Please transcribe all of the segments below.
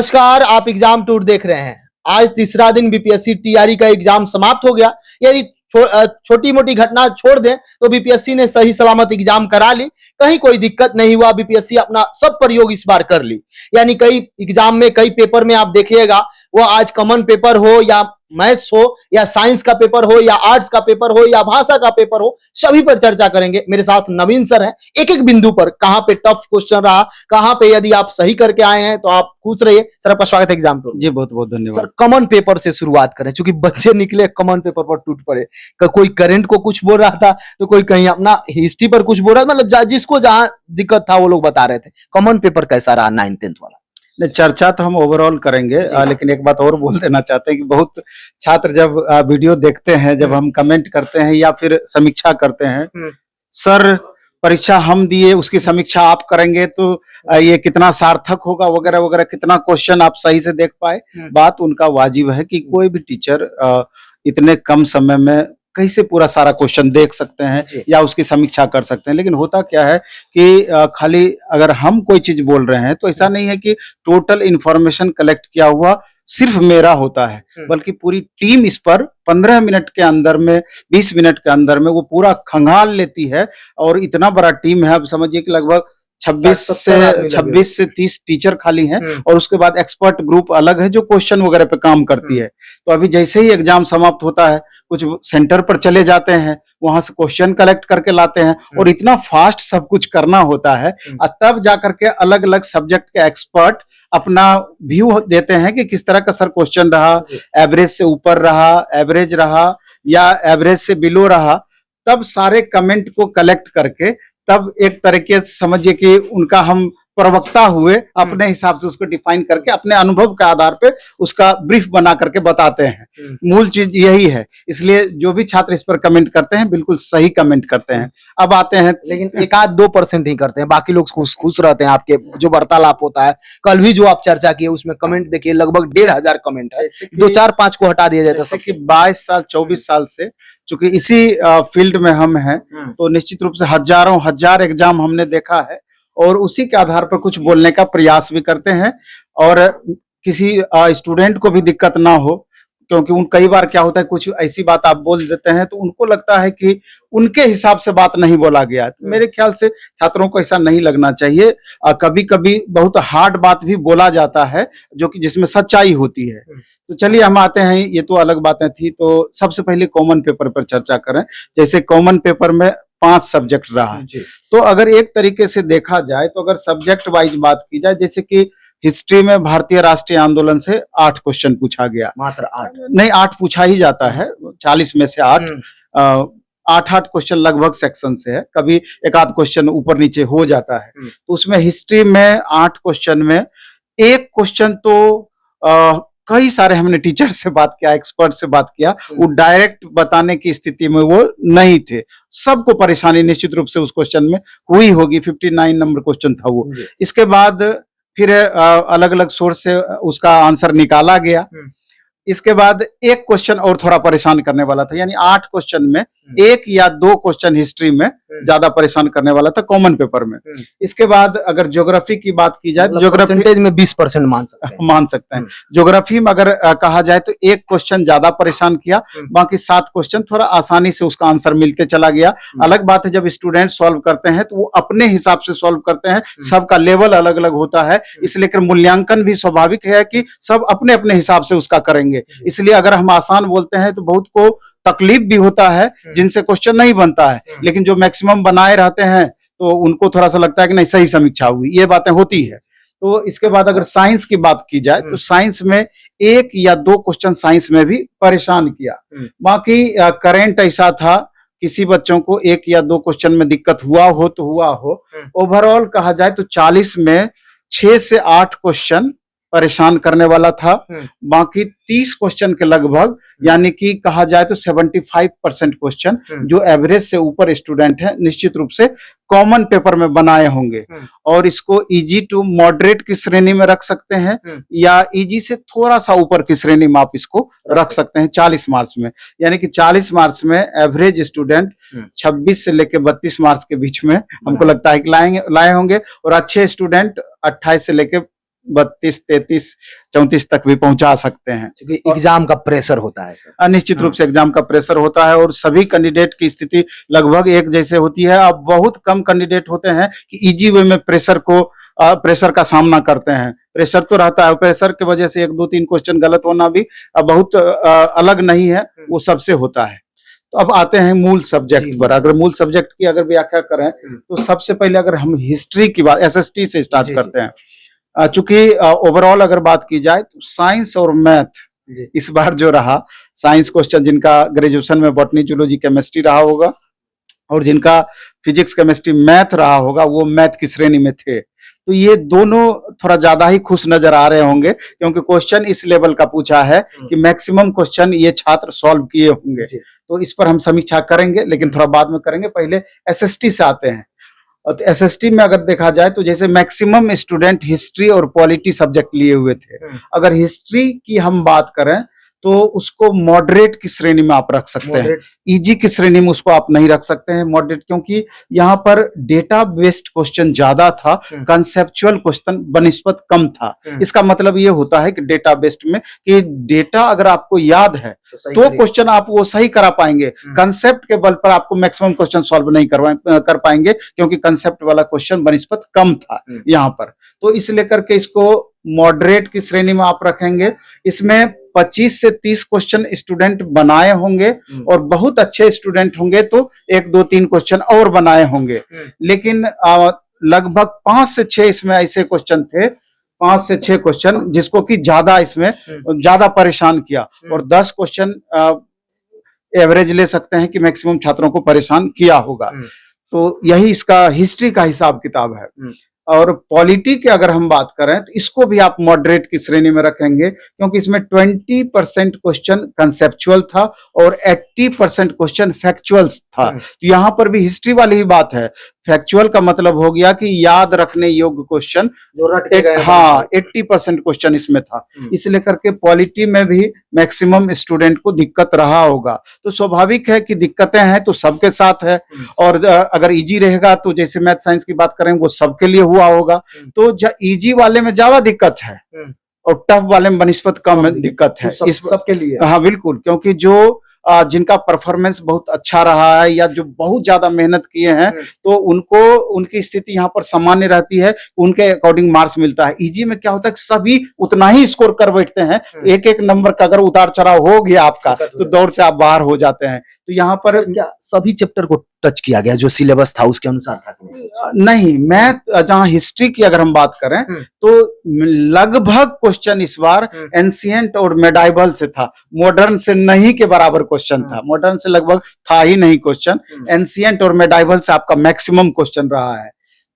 नमस्कार, आप exam tour देख रहे हैं। आज तीसरा दिन बीपीएससी टीआरई का एग्जाम समाप्त हो गया। यदि छोटी मोटी घटना छोड़ दें तो बीपीएससी ने सही सलामत एग्जाम करा ली। कहीं कोई दिक्कत नहीं हुआ। बीपीएससी अपना सब प्रयोग इस बार कर ली। यानी कई एग्जाम में, कई पेपर में आप देखिएगा, वो आज कॉमन पेपर हो या मैथ्स हो या साइंस का पेपर हो या आर्ट्स का पेपर हो या भाषा का पेपर हो, सभी पर चर्चा करेंगे। मेरे साथ नवीन सर हैं। एक एक बिंदु पर कहां पे टफ क्वेश्चन रहा, कहां पे यदि आप सही करके आए हैं तो आप पूछ रहिए। सर आपका स्वागत है एग्जाम टूर। जी बहुत बहुत धन्यवाद। सर कॉमन पेपर से शुरुआत करें, क्योंकि बच्चे निकले कॉमन पेपर पर टूट पड़े। कोई करंट को कुछ बोल रहा था तो कोई कहीं अपना हिस्ट्री पर कुछ बोल रहा था। मतलब जिसको जहां दिक्कत था वो लोग बता रहे थे। कॉमन पेपर कैसा रहा 9th 10th वाला? चर्चा तो हम ओवरऑल करेंगे, लेकिन एक बात और बोल देना चाहते हैं कि बहुत छात्र जब वीडियो देखते हैं, जब हम कमेंट करते हैं या फिर समीक्षा करते हैं, सर परीक्षा हम दिए उसकी समीक्षा आप करेंगे तो ये कितना सार्थक होगा वगैरह वगैरह, कितना क्वेश्चन आप सही से देख पाए। बात उनका वाजिब है कि कोई भी टीचर इतने कम समय में कैसे पूरा सारा क्वेश्चन देख सकते हैं या उसकी समीक्षा कर सकते हैं। लेकिन होता क्या है कि खाली अगर हम कोई चीज बोल रहे हैं तो ऐसा नहीं है कि टोटल इंफॉर्मेशन कलेक्ट किया हुआ सिर्फ मेरा होता है, बल्कि पूरी टीम इस पर 15 मिनट के अंदर में, 20 मिनट के अंदर में वो पूरा खंगाल लेती है। और इतना बड़ा टीम है, अब समझिए कि लगभग 26 से 30 टीचर खाली हैं, और उसके बाद एक्सपर्ट ग्रुप अलग है जो क्वेश्चन वगैरह पे काम करती है। तो अभी जैसे ही एग्जाम समाप्त होता है, कुछ सेंटर पर चले जाते हैं, वहां से क्वेश्चन कलेक्ट करके लाते हैं, और इतना फास्ट सब कुछ करना होता है। और तब जाकर के अलग अलग सब्जेक्ट के एक्सपर्ट अपना व्यू देते हैं कि किस तरह का सर क्वेश्चन रहा, एवरेज से ऊपर रहा, एवरेज रहा या एवरेज से बिलो रहा। तब सारे कमेंट को कलेक्ट करके तब एक तरीके से समझिए कि उनका हम प्रवक्ता हुए, अपने हिसाब से उसको डिफाइन करके अपने अनुभव के आधार पे उसका ब्रीफ बना करके बताते हैं। मूल चीज यही है। इसलिए जो भी छात्र इस पर कमेंट करते हैं बिल्कुल सही कमेंट करते हैं। अब आते हैं, लेकिन 1-2% ही करते हैं, बाकी लोग खुश रहते हैं। आपके जो वार्तालाप होता है, कल भी जो आप चर्चा किए उसमें कमेंट देखिए लगभग 1500 कमेंट है। 2-4-5 को हटा दिया जाता है। 22 साल 24 साल से चूंकि इसी फील्ड में हम हैं, तो निश्चित रूप से हजारों हजार एग्जाम हमने देखा है, और उसी के आधार पर कुछ बोलने का प्रयास भी करते हैं। और किसी स्टूडेंट को भी दिक्कत ना हो, क्योंकि कई बार क्या होता है, कुछ ऐसी बात आप बोल देते हैं तो उनको लगता है कि उनके हिसाब से बात नहीं बोला गया। तो मेरे ख्याल से छात्रों को ऐसा नहीं लगना चाहिए। कभी कभी बहुत हार्ड बात भी बोला जाता है जो कि जिसमें सच्चाई होती है। तो चलिए हम आते हैं, ये तो अलग बातें थी। तो सबसे पहले कॉमन पेपर पर चर्चा करें। जैसे कॉमन पेपर में 5 सब्जेक्ट रहा, तो अगर एक तरीके से देखा जाए तो अगर सब्जेक्ट वाइज बात की जाए, जैसे कि हिस्ट्री में भारतीय राष्ट्रीय आंदोलन से 8 क्वेश्चन पूछा गया। मात्र 8 नहीं, 8 पूछा ही जाता है, 40 में से 8 8 क्वेश्चन लगभग सेक्शन से है। कभी एक आध क्वेश्चन ऊपर नीचे हो जाता है। तो उसमें हिस्ट्री में 8 क्वेश्चन में एक क्वेश्चन तो कई सारे हमने टीचर से बात किया, एक्सपर्ट से बात किया, वो डायरेक्ट बताने की स्थिति में वो नहीं थे। सबको परेशानी निश्चित रूप से उस क्वेश्चन में हुई होगी। 59 नंबर क्वेश्चन था वो। इसके बाद फिर अलग अलग सोर्स से उसका आंसर निकाला गया। इसके बाद एक क्वेश्चन और थोड़ा परेशान करने वाला था, यानी 8 क्वेश्चन में 1 या 2 क्वेश्चन हिस्ट्री में ज्यादा परेशान करने वाला था कॉमन पेपर में। इसके बाद अगर ज्योग्राफी की बात की जाए, ज्योग्राफी में 20% मान सकते हैं। ज्योग्राफी में अगर कहा जाए तो एक क्वेश्चन ज्यादा परेशान किया, बाकी 7 क्वेश्चन थोड़ा आसानी से उसका आंसर मिलते चला गया। अलग बात है जब स्टूडेंट सॉल्व करते हैं तो वो अपने हिसाब से सॉल्व करते हैं, सबका लेवल अलग अलग होता है, इसलिए मूल्यांकन भी स्वाभाविक है कि सब अपने अपने हिसाब से उसका करेंगे। इसलिए अगर हम आसान बोलते हैं तो बहुत को तकलीफ भी होता है जिनसे क्वेश्चन नहीं बनता है, लेकिन जो मैक्सिमम बनाए रहते हैं तो उनको थोड़ा सा लगता है कि नहीं सही समीक्षा हुई। ये बातें होती है। तो इसके बाद अगर साइंस की बात की जाए तो साइंस में 1 या 2 क्वेश्चन साइंस में भी परेशान किया। बाकी करंट ऐसा था, किसी बच्चों को 1 या 2 क्वेश्चन में दिक्कत हुआ हो तो हुआ हो। ओवरऑल कहा जाए तो 40 में 6 से 8 क्वेश्चन परेशान करने वाला था। बाकी 30 क्वेश्चन के लगभग, यानी कि कहा जाए तो 75% क्वेश्चन जो एवरेज से ऊपर स्टूडेंट है निश्चित रूप से कॉमन पेपर में बनाए होंगे। और इसको इजी टू मॉडरेट की श्रेणी में रख सकते हैं, या इजी से थोड़ा सा ऊपर की श्रेणी में आप इसको रख सकते हैं 40 मार्क्स में। यानी कि 40 मार्क्स में एवरेज स्टूडेंट 26 से लेकर 32 मार्क्स के बीच में हमको लगता है कि लाए होंगे, और अच्छे स्टूडेंट 28 से लेकर 32, 33, 34 तक भी पहुंचा सकते हैं। क्योंकि एग्जाम का प्रेशर होता है सर। निश्चित रूप से एग्जाम का प्रेशर होता है और सभी कैंडिडेट की स्थिति लगभग एक जैसे होती है। अब बहुत कम कैंडिडेट होते हैं कि इजी वे में प्रेशर का सामना करते हैं। प्रेशर तो रहता है, प्रेशर की वजह से 1, 2, 3 क्वेश्चन गलत होना भी बहुत अलग नहीं है, वो सबसे होता है। तो अब आते हैं मूल सब्जेक्ट पर। अगर मूल सब्जेक्ट की अगर व्याख्या करें तो सबसे पहले अगर हम हिस्ट्री की बात एसएसटी से स्टार्ट करते हैं। चूंकि ओवरऑल अगर बात की जाए तो साइंस और मैथ इस बार जो रहा, साइंस क्वेश्चन जिनका ग्रेजुएशन में बॉटनी, जूलॉजी, केमिस्ट्री रहा होगा और जिनका फिजिक्स, केमिस्ट्री, मैथ रहा होगा वो मैथ की श्रेणी में थे। तो ये दोनों थोड़ा ज्यादा ही खुश नजर आ रहे होंगे क्योंकि क्वेश्चन इस लेवल का पूछा है कि मैक्सिमम क्वेश्चन ये छात्र सॉल्व किए होंगे। तो इस पर हम समीक्षा करेंगे, लेकिन थोड़ा बाद में करेंगे। पहले एसएसटी से आते हैं। और तो एसएसटी में अगर देखा जाए तो जैसे मैक्सिमम स्टूडेंट हिस्ट्री और पॉलिटी सब्जेक्ट लिए हुए थे। अगर हिस्ट्री की हम बात करें तो उसको मॉडरेट की श्रेणी में आप रख सकते हैं, इजी की श्रेणी में उसको आप नहीं रख सकते हैं, मॉडरेट, क्योंकि यहाँ पर डेटा बेस्ड क्वेश्चन ज्यादा था, कंसेप्चुअल क्वेश्चन बनिस्बत कम था। इसका मतलब ये होता है कि डेटा बेस्ड में कि डेटा अगर आपको याद है तो क्वेश्चन आप वो सही करा पाएंगे, कंसेप्ट के बल पर आपको मैक्सिमम क्वेश्चन सॉल्व नहीं कर पाएंगे क्योंकि कंसेप्ट वाला क्वेश्चन बनिस्बत कम था यहाँ पर। तो इस लेकर के इसको मॉडरेट की श्रेणी में आप रखेंगे। इसमें 25 से 30 क्वेश्चन स्टूडेंट बनाए होंगे और बहुत अच्छे स्टूडेंट होंगे तो 1, 2, 3 क्वेश्चन और बनाए होंगे। लेकिन लगभग 5 से 6 इसमें ऐसे क्वेश्चन थे, 5 से 6 क्वेश्चन जिसको कि ज्यादा इसमें ज्यादा परेशान किया, और 10 क्वेश्चन एवरेज ले सकते हैं कि मैक्सिमम छात्रों को परेशान किया होगा। तो यही इसका हिस्ट्री का हिसाब किताब है। और पॉलिटी की अगर हम बात करें तो इसको भी आप मॉडरेट की श्रेणी में रखेंगे क्योंकि इसमें 20% क्वेश्चन कंसेप्चुअल था और 80% क्वेश्चन फैक्चुअल था। तो यहाँ पर भी हिस्ट्री वाली ही बात है, फैक्चुअल का मतलब हो गया कि याद रखने योग्य क्वेश्चन जो रट के गए। हाँ, 80% क्वेश्चन इसमें था। इसलिए करके पॉलिटी में भी मैक्सिमम स्टूडेंट को दिक्कत रहा होगा। तो स्वाभाविक है कि दिक्कतें हैं तो सबके साथ है, और अगर इजी रहेगा तो जैसे मैथ साइंस की बात करें वो सबके लिए हुआ होगा। तो इजी वाले में ज्यादा दिक्कत है और टफ वाले में बनिस्बत कम दिक्कत है, इस सबके लिए। हाँ बिल्कुल, क्योंकि जो जिनका परफॉर्मेंस बहुत अच्छा रहा है या जो बहुत ज्यादा मेहनत किए हैं तो उनको उनकी स्थिति यहाँ पर सामान्य रहती है, उनके अकॉर्डिंग मार्क्स मिलता है। इजी में क्या होता है कि सभी उतना ही स्कोर कर बैठते हैं, एक एक नंबर का अगर उतार चढ़ाव हो गया आपका तो दौड़ से आप बाहर हो जाते हैं। तो यहाँ पर क्या सभी चैप्टर को टच किया गया जो सिलेबस था उसके अनुसार था? नहीं, मैथ जहाँ हिस्ट्री की अगर हम बात करें तो लगभग क्वेश्चन इस बार एंशिएंट और मेडाइवल से था, मॉडर्न से नहीं के बराबर क्वेश्चन था। मॉडर्न से लगभग था ही नहीं क्वेश्चन, एंशिएंट और मेडाइवल से आपका मैक्सिमम क्वेश्चन रहा है।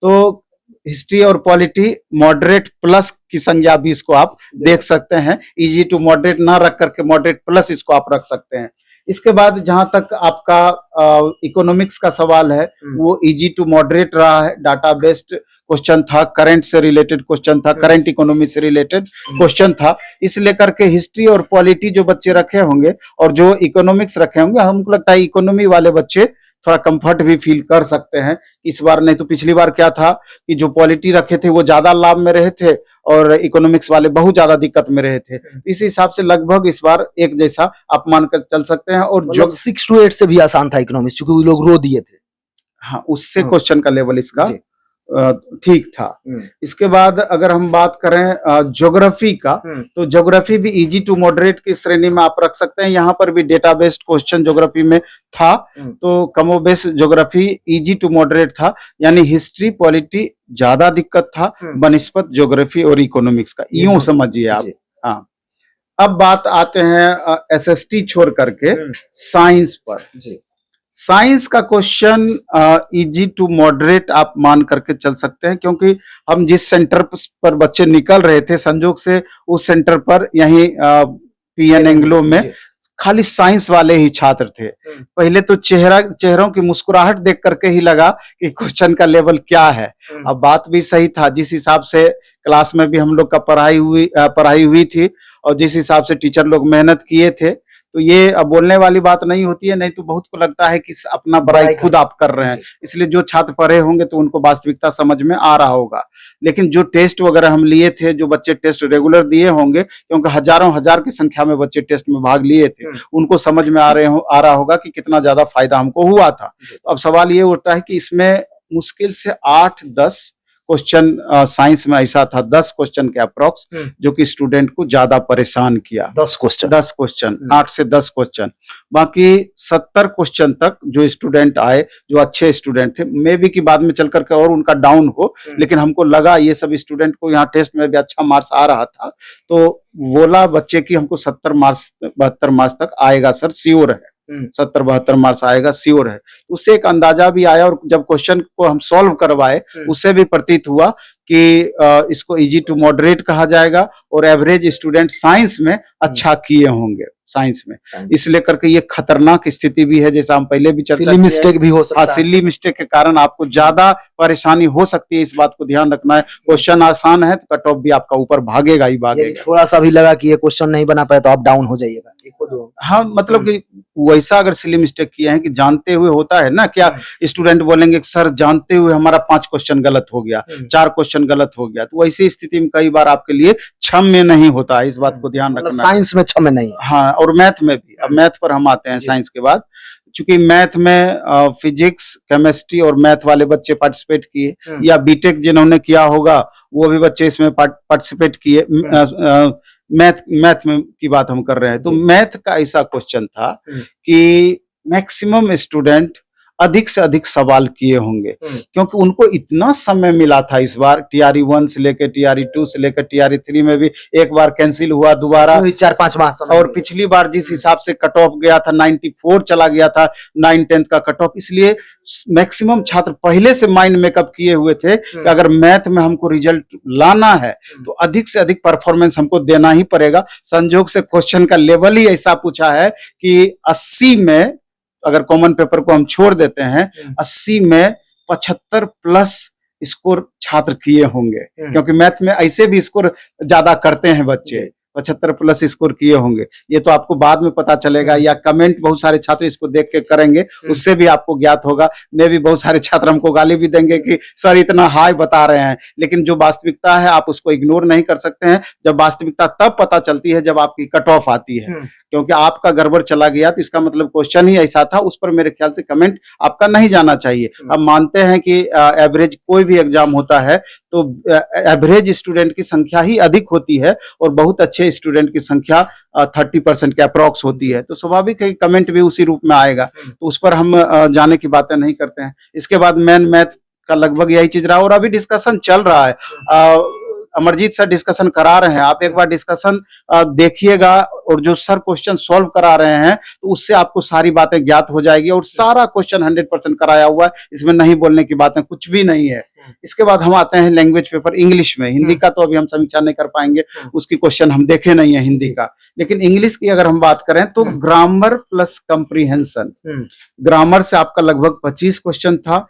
तो हिस्ट्री और पॉलिटी मॉडरेट प्लस की संज्ञा भी इसको आप देख सकते हैं, इजी टू मॉडरेट ना रख करके मॉडरेट प्लस इसको आप रख सकते हैं। इसके बाद जहां तक आपका इकोनॉमिक्स का सवाल है वो इजी टू मॉडरेट रहा है, डाटा बेस्ड क्वेश्चन था, करंट से रिलेटेड क्वेश्चन था, करंट इकोनॉमी से रिलेटेड क्वेश्चन था। इस लेकर के हिस्ट्री और पॉलिटी जो बच्चे रखे होंगे और जो इकोनॉमिक्स रखे होंगे, हमको लगता है इकोनॉमी वाले बच्चे थोड़ा कंफर्ट भी फील कर सकते हैं इस बार। नहीं तो पिछली बार क्या था कि जो पॉलिटी रखे थे वो ज्यादा लाभ में रहे थे और इकोनॉमिक्स वाले बहुत ज्यादा दिक्कत में रहे थे। इस हिसाब से लगभग इस बार एक जैसा आप मानकर चल सकते हैं। और जो 6 to 8 से भी आसान था इकोनॉमिक्स, क्योंकि वो लोग रो दिए थे। हाँ, उससे क्वेश्चन का लेवल इसका ठीक था। इसके बाद अगर हम बात करें ज्योग्राफी का तो ज्योग्राफी भी इजी टू मॉडरेट की श्रेणी में आप रख सकते हैं। यहाँ पर भी डेटा बेस्ड क्वेश्चन ज्योग्राफी में था, तो कमोबेश ज्योग्राफी इजी टू मॉडरेट था, यानी हिस्ट्री पॉलिटी ज्यादा दिक्कत था बनिस्बत ज्योग्राफी और इकोनॉमिक्स का, यूं समझिए आप। हाँ, अब बात आते हैं एसएसटी छोड़ करके साइंस पर। साइंस का क्वेश्चन इजी टू मॉडरेट आप मान करके चल सकते हैं, क्योंकि हम जिस सेंटर पर बच्चे निकल रहे थे संजोग से उस सेंटर पर यहीं पीएन एंग्लो में खाली साइंस वाले ही छात्र थे। पहले तो चेहरों की मुस्कुराहट देख करके ही लगा कि क्वेश्चन का लेवल क्या है। अब बात भी सही था, जिस हिसाब से क्लास में भी हम लोग का पढ़ाई हुई थी और जिस हिसाब से टीचर लोग मेहनत किए थे, तो ये अब बोलने वाली बात नहीं होती है, नहीं तो बहुत को लगता है कि अपना बड़ाई खुद आप कर रहे हैं। इसलिए जो छात्र पढ़े होंगे तो उनको वास्तविकता समझ में आ रहा होगा। लेकिन जो टेस्ट वगैरह हम लिए थे, जो बच्चे टेस्ट रेगुलर दिए होंगे, क्योंकि हजारों हजार की संख्या में बच्चे टेस्ट में भाग लिए थे, उनको समझ में आ रहा होगा कि कितना ज्यादा फायदा हमको हुआ था। तो अब सवाल ये उठता है कि इसमें मुश्किल से 8-10 क्वेश्चन साइंस में ऐसा था, 10 क्वेश्चन के अप्रोक्स, जो कि स्टूडेंट को ज्यादा परेशान किया। 10 क्वेश्चन 8 से 10 क्वेश्चन। बाकी 70 क्वेश्चन तक जो स्टूडेंट आए, जो अच्छे स्टूडेंट थे, मे बी कि बाद में चल करके और उनका डाउन हो, लेकिन हमको लगा ये सब स्टूडेंट को यहाँ टेस्ट में भी अच्छा मार्क्स आ रहा था, तो बोला बच्चे की हमको 70 मार्क्स 72 मार्क्स तक आएगा सर, श्योर है। 70-72 मार्क्स आएगा, श्योर है। उससे एक अंदाजा भी आया, और जब क्वेश्चन को हम सॉल्व करवाए उससे भी प्रतीत हुआ कि इसको इजी टू मॉडरेट कहा जाएगा, और एवरेज स्टूडेंट साइंस में अच्छा किए होंगे, साइंस में। इस लेकर के ये खतरनाक स्थिति भी है, जैसा हम पहले भी चर्चा किए, मिस्टेक भी हो सकता है। सिली मिस्टेक के कारण आपको ज्यादा परेशानी हो सकती है, इस बात को ध्यान रखना है। क्वेश्चन आसान है तो कट ऑफ भी आपका ऊपर भागेगा ही भागेगा। थोड़ा सा भी लगा कि ये क्वेश्चन नहीं बना पाया तो आप डाउन हो जाइएगा, 1-2। हाँ, मतलब कि वैसा अगर सिली मिस्टेक किए हैं कि जानते हुए होता है ना, क्या स्टूडेंट बोलेंगे सर जानते हुए हमारा 5 क्वेश्चन गलत हो गया, 4 क्वेश्चन गलत हो गया, तो वैसी स्थिति में कई बार आपके लिए क्षम्य नहीं होता है, इस बात को ध्यान रखना। साइंस में क्षम्य नहीं। हाँ, और मैथ में भी। अब मैथ पर हम आते हैं साइंस के बाद, चूंकि मैथ में फिजिक्स, केमिस्ट्री और मैथ वाले बच्चे पार्टिसिपेट किए, या बीटेक जिन्होंने किया होगा वो भी बच्चे इसमें पार्टिसिपेट किए। मैथ में की बात हम कर रहे हैं, तो मैथ का ऐसा क्वेश्चन था कि मैक्सिमम स्टूडेंट अधिक से अधिक सवाल किए होंगे, क्योंकि उनको इतना समय मिला था इस बार, TRE 1 से लेकर TRE 2 से लेकर TRE 3 में भी एक बार कैंसिल हुआ, दोबारा 4-5 मार्क्स। और पिछली बार जिस हिसाब से कट ऑफ गया था 94 चला गया था 9-10 का कट ऑफ, इसलिए मैक्सिमम छात्र पहले से माइंड मेकअप किए हुए थे कि अगर मैथ में हमको रिजल्ट लाना है तो अधिक से अधिक परफॉर्मेंस हमको देना ही पड़ेगा। संजोग से क्वेश्चन का लेवल ही ऐसा पूछा है कि 80 में, अगर कॉमन पेपर को हम छोड़ देते हैं, 80 में 75 प्लस स्कोर छात्र किए होंगे, क्योंकि मैथ में ऐसे भी स्कोर ज्यादा करते हैं बच्चे, 75 प्लस स्कोर किए होंगे। ये तो आपको बाद में पता चलेगा, या कमेंट बहुत सारे छात्र इसको देख के करेंगे, उससे भी आपको ज्ञात होगा। मे भी बहुत सारे छात्र हमको गाली भी देंगे कि सर इतना हाई बता रहे हैं, लेकिन जो वास्तविकता है आप उसको इग्नोर नहीं कर सकते हैं। जब वास्तविकता तब पता चलती है जब आपकी कट ऑफ आती है, क्योंकि आपका गड़बड़ चला गया तो इसका मतलब क्वेश्चन ही ऐसा था, उस पर मेरे ख्याल से कमेंट आपका नहीं जाना चाहिए। अब मानते हैं कि एवरेज कोई भी एग्जाम होता है तो एवरेज स्टूडेंट की संख्या ही अधिक होती है, और बहुत अच्छे स्टूडेंट की संख्या 30% के अप्रॉक्स होती है, तो स्वाभाविक है कमेंट भी उसी रूप में आएगा। तो उस पर हम जाने की बातें नहीं करते हैं। इसके बाद मेन मैथ का लगभग यही चीज रहा, और अभी डिस्कशन चल रहा है। अमरजीत सर डिस्कशन करा रहे हैं, आप एक बार डिस्कशन देखिएगा, और जो सर क्वेश्चन सॉल्व करा रहे हैं तो उससे आपको सारी बातें ज्ञात हो जाएगी, और सारा क्वेश्चन 100% कराया हुआ है, इसमें नहीं बोलने की बातें कुछ भी नहीं है। इसके बाद हम आते हैं लैंग्वेज पेपर इंग्लिश में। हिंदी का तो अभी हम समीक्षा नहीं कर पाएंगे, उसकी क्वेश्चन हम देखे नहीं है हिंदी का, लेकिन इंग्लिश की अगर हम बात करें तो ग्रामर प्लस कंप्रीहेंशन, ग्रामर से आपका लगभग 25 क्वेश्चन था,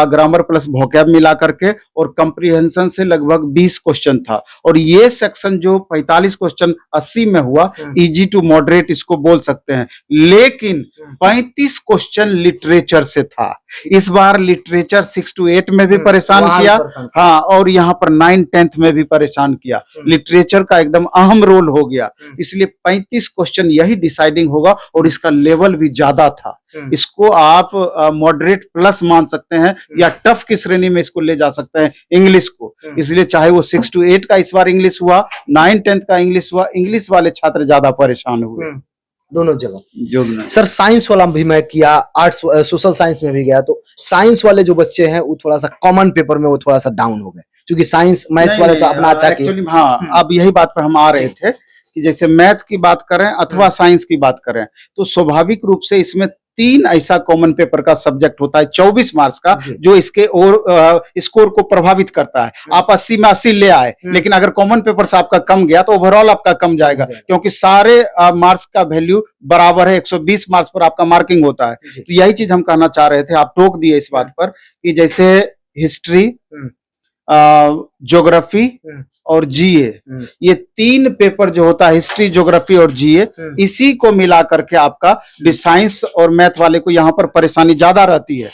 ग्रामर प्लस वोकैब मिला करके, और कंप्रीहेंशन से लगभग 20 क्वेश्चन था। और ये सेक्शन जो 45 क्वेश्चन 80 में हुआ, इजी टू मॉडरेट इसको बोल सकते हैं, लेकिन 35 क्वेश्चन लिटरेचर से था। इस बार लिटरेचर 6 to 8 में भी परेशान किया, हाँ, और यहाँ पर 9-10 में भी परेशान किया। लिटरेचर का एकदम अहम रोल हो गया, इसलिए 35 क्वेश्चन यही डिसाइडिंग होगा, और इसका लेवल भी ज्यादा था। इसको आप मॉडरेट प्लस मान सकते हैं, या टफ की श्रेणी में इसको ले जा सकते हैं इंग्लिश को। इसलिए चाहे वो 6 to 8 का इस बार इंग्लिश हुआ, 9-10 का इंग्लिश हुआ, इंग्लिश वाले छात्र ज्यादा परेशान हुए दोनों जगह। जो सर साइंस वाला भी मैं किया, आर्ट्स सोशल साइंस में भी गया, तो साइंस वाले जो बच्चे हैं वो थोड़ा सा कॉमन पेपर में वो थोड़ा सा डाउन हो गए, क्योंकि साइंस मैथ्स वाले तो अपना अच्छा किए। हाँ, अब यही बात पे हम आ रहे थे कि जैसे मैथ की बात करें अथवा साइंस की बात करें, तो स्वाभाविक रूप से इसमें 3 ऐसा कॉमन पेपर का सब्जेक्ट होता है 24 मार्क्स का, जो इसके और स्कोर को प्रभावित करता है। आप 80 में 80 ले आए, लेकिन अगर कॉमन पेपर से आपका कम गया तो ओवरऑल आपका कम जाएगा, क्योंकि सारे मार्क्स का वैल्यू बराबर है, 120 मार्क्स पर आपका मार्किंग होता है। तो यही चीज हम कहना चाह रहे थे, आप टोक दिए इस बात पर कि जैसे हिस्ट्री, ज्योग्राफी हम्म। और जीए, हम्म। ये 3 पेपर जो होता है, हिस्ट्री, ज्योग्राफी और जीए, इसी को मिला करके आपका साइंस और मैथ वाले को यहाँ पर परेशानी ज्यादा रहती है,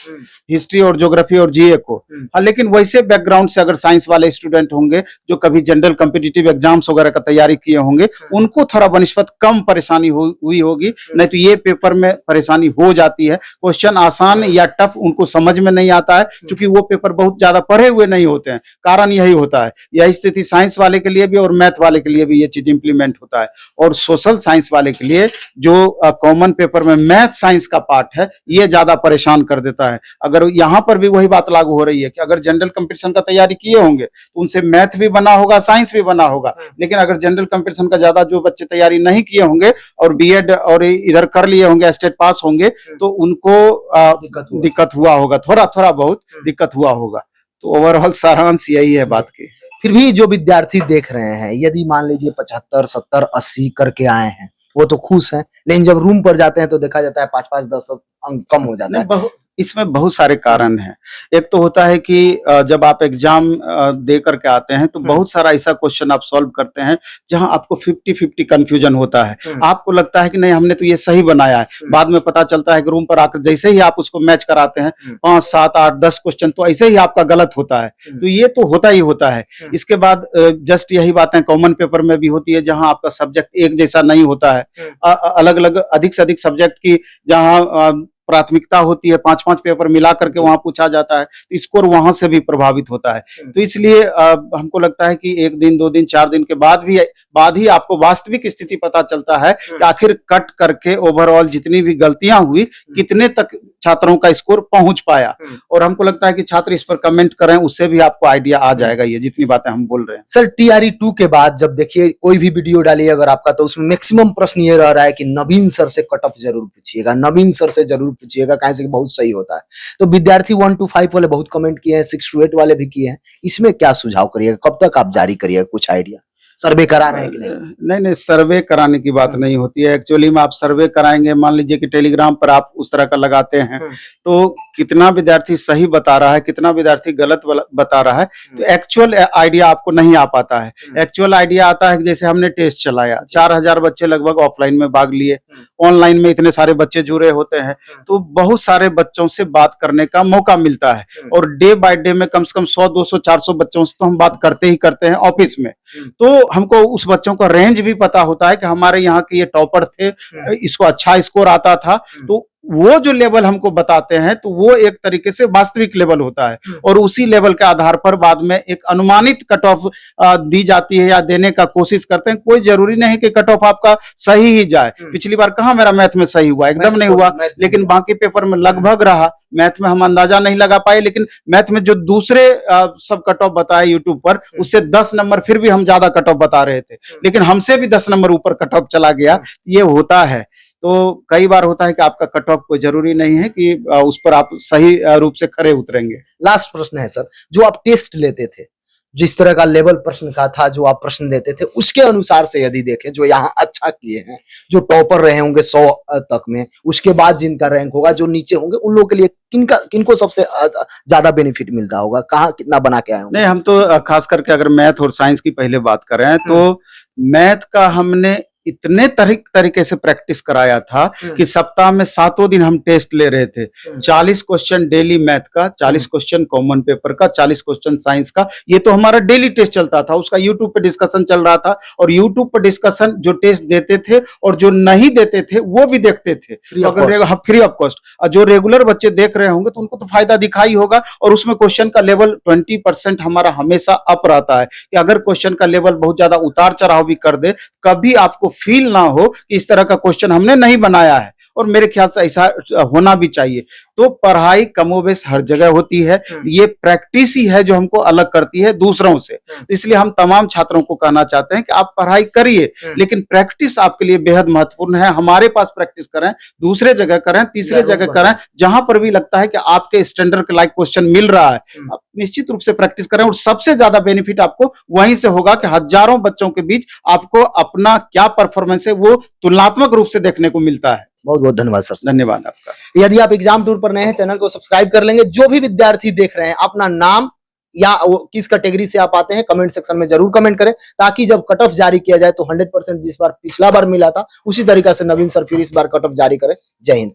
हिस्ट्री और ज्योग्राफी और जीए को। हाँ, लेकिन वैसे बैकग्राउंड से अगर साइंस वाले स्टूडेंट होंगे जो कभी जनरल कॉम्पिटिटिव एग्जाम्स वगैरह का तैयारी किए होंगे, उनको थोड़ा बनिस्बत कम परेशानी हुई होगी, नहीं तो ये पेपर में परेशानी हो जाती है। क्वेश्चन आसान या टफ उनको समझ में नहीं आता है, क्योंकि वो पेपर बहुत ज्यादा पढ़े हुए नहीं होते हैं। कारण यही होता है, यह स्थिति साइंस वाले के लिए भी और मैथ वाले के लिए भी ये चीज इंप्लीमेंट होता है। और सोशल साइंस वाले के लिए जो कॉमन पेपर में मैथ साइंस का पार्ट है, ये ज्यादा परेशान कर देता है। अगर यहाँ पर भी वही बात लागू हो रही है कि अगर जनरल कंपटीशन का तैयारी किए होंगे तो उनसे मैथ भी बना होगा, साइंस भी बना होगा, लेकिन अगर जनरल कंपटीशन का ज्यादा जो बच्चे तैयारी नहीं किए होंगे और बीएड और इधर कर लिए होंगे, स्टेट पास होंगे, तो उनको दिक्कत हुआ होगा, थोड़ा थोड़ा बहुत दिक्कत हुआ होगा। तो ओवरऑल सारांश यही है बात की। फिर भी जो विद्यार्थी देख रहे हैं, यदि मान लीजिए 75, 70, 80 करके आए हैं, वो तो खुश हैं, लेकिन जब रूम पर जाते हैं तो देखा जाता है 5-5, 10 अंक कम हो जाता है। इसमें बहुत सारे कारण हैं। एक तो होता है कि जब आप एग्जाम दे करके आते हैं तो बहुत सारा ऐसा क्वेश्चन आप सॉल्व करते हैं जहां आपको 50-50 कंफ्यूजन होता है। आपको लगता है कि नहीं, हमने तो ये सही बनाया है, बाद में पता चलता है कि रूम पर आकर जैसे ही आप उसको मैच कराते हैं 5, 7, 8, 10 क्वेश्चन तो ऐसे ही आपका गलत होता है। तो ये तो होता ही होता है। इसके बाद जस्ट यही बातें कॉमन पेपर में भी होती है, जहां आपका सब्जेक्ट एक जैसा नहीं होता है, अलग अलग अधिक से अधिक सब्जेक्ट की जहां प्राथमिकता होती है, 5-5 पेपर मिला करके वहां पूछा जाता है, तो स्कोर वहां से भी प्रभावित होता है। तो इसलिए हमको लगता है कि 1 दिन, 2 दिन, 4 दिन के बाद ही आपको वास्तविक स्थिति पता चलता है कि आखिर कट करके ओवरऑल जितनी भी गलतियां हुई, कितने तक छात्रों का स्कोर पहुंच पाया। और हमको लगता है कि छात्र इस पर कमेंट करें, उससे भी आपको आइडिया आ जाएगा ये जितनी बातें हम बोल रहे हैं। सर, टीआरई 2 के बाद जब देखिए कोई भी वीडियो डालिए अगर आपका, तो उसमें मैक्सिमम प्रश्न ये रह रहा है कि नवीन सर से कट ऑफ जरूर पूछिएगा, नवीन सर से जरूर पूछिएगा, कहीं से बहुत सही होता है। तो विद्यार्थी 1 to 5 वाले बहुत कमेंट किए हैं, 6 to 8 वाले भी किए हैं, इसमें क्या सुझाव करिएगा, कब तक आप जारी करिएगा, कुछ आइडिया? सर्वे करा रहे हैं कि नहीं? नहीं, सर्वे कराने की बात नहीं होती है। एक्चुअली में आप सर्वे कराएंगे, मान लीजिए कि टेलीग्राम पर आप उस तरह का लगाते हैं, तो कितना विद्यार्थी सही बता रहा है, कितना विद्यार्थी गलत बता रहा है, तो एक्चुअल आइडिया आपको नहीं आ पाता है। एक्चुअल आइडिया आता है कि जैसे हमने टेस्ट चलाया, 4000 बच्चे लगभग ऑफलाइन में भाग लिए, ऑनलाइन में इतने सारे बच्चे जुड़े होते हैं, तो बहुत सारे बच्चों से बात करने का मौका मिलता है। और डे बाय डे में कम से कम 100, 200, 400 बच्चों से तो हम बात करते ही करते हैं ऑफिस में। तो हमको उस बच्चों का रेंज भी पता होता है कि हमारे यहाँ के ये टॉपर थे, इसको अच्छा स्कोर आता था, तो वो जो लेवल हमको बताते हैं तो वो एक तरीके से वास्तविक लेवल होता है। और उसी लेवल के आधार पर बाद में एक अनुमानित कट ऑफ दी जाती है या देने का कोशिश करते हैं। कोई जरूरी नहीं कि कट ऑफ आपका सही ही जाए। पिछली बार कहाँ मेरा मैथ में सही हुआ, एकदम नहीं हुआ, लेकिन बाकी पेपर में लगभग रहा। मैथ में हम अंदाजा नहीं लगा पाए, लेकिन मैथ में जो दूसरे सब कट ऑफ बताए यूट्यूब पर, उससे 10 नंबर फिर भी हम ज्यादा कट ऑफ बता रहे थे, लेकिन हमसे भी 10 नंबर ऊपर कट ऑफ चला गया। ये होता है। तो कई बार होता है कि आपका कट ऑफ कोई जरूरी नहीं है कि उस पर आप सही रूप से खरे उतरेंगे। लास्ट प्रश्न है सर, जो आप टेस्ट लेते थे, जिस तरह का लेवल प्रश्न का था, जो आप प्रश्न लेते थे, उसके अनुसार से यदि देखें, जो यहाँ अच्छा किए हैं, जो टॉपर रहे होंगे 100 तक में, उसके बाद जिनका रैंक होगा, जो नीचे होंगे, उन लोगों के लिए किनको सबसे ज्यादा बेनिफिट मिलता होगा, कहाँ कितना बना के आए होंगे? नहीं, हम तो खास करके अगर मैथ और साइंस की पहले बात करें तो मैथ का हमने इतने तरीके से प्रैक्टिस कराया था कि सप्ताह में 7 दिन हम टेस्ट ले रहे थे। 40 क्वेश्चन डेली मैथ का, 40 क्वेश्चन कॉमन पेपर का, 40 क्वेश्चन साइंस का, ये तो हमारा डेली टेस्ट चलता था। उसका यूट्यूब पे डिस्कशन चल रहा था, और यूट्यूब पर डिस्कशन जो टेस्ट देते थे और जो नहीं देते थे वो भी देखते थे, अगर फ्री ऑफ कॉस्ट। और जो रेगुलर बच्चे देख रहे होंगे तो उनको तो फायदा दिखाई होगा। और उसमें क्वेश्चन का लेवल 20% हमारा हमेशा अप रहता है, कि अगर क्वेश्चन का लेवल बहुत ज्यादा उतार चढ़ाव भी कर दे, कभी आपको फील ना हो कि इस तरह का क्वेश्चन हमने नहीं बनाया है। और मेरे ख्याल से ऐसा होना भी चाहिए। तो पढ़ाई कमोबेश हर जगह होती है, ये प्रैक्टिस ही है जो हमको अलग करती है दूसरों से। तो इसलिए हम तमाम छात्रों को कहना चाहते हैं कि आप पढ़ाई करिए, लेकिन प्रैक्टिस आपके लिए बेहद महत्वपूर्ण है। हमारे पास प्रैक्टिस करें, दूसरे जगह करें, तीसरे जगह करें, जहां पर भी लगता है कि आपके स्टैंडर्ड के लायक क्वेश्चन मिल रहा है, आप निश्चित रूप से प्रैक्टिस करें। और सबसे ज्यादा बेनिफिट आपको वहीं से होगा कि हजारों बच्चों के बीच आपको अपना क्या परफॉर्मेंस है वो तुलनात्मक रूप से देखने को मिलता है। बहुत बहुत धन्यवाद सर। धन्यवाद आपका। यदि आप एग्जाम टूर पर नए हैं, चैनल को सब्सक्राइब कर लेंगे। जो भी विद्यार्थी देख रहे हैं, अपना नाम, या वो किस कैटेगरी से आप आते हैं, कमेंट सेक्शन में जरूर कमेंट करें, ताकि जब कट ऑफ जारी किया जाए तो 100% जिस बार पिछला बार मिला था उसी तरीका से नवीन सर फिर इस बार कट ऑफ जारी करें। जय हिंद।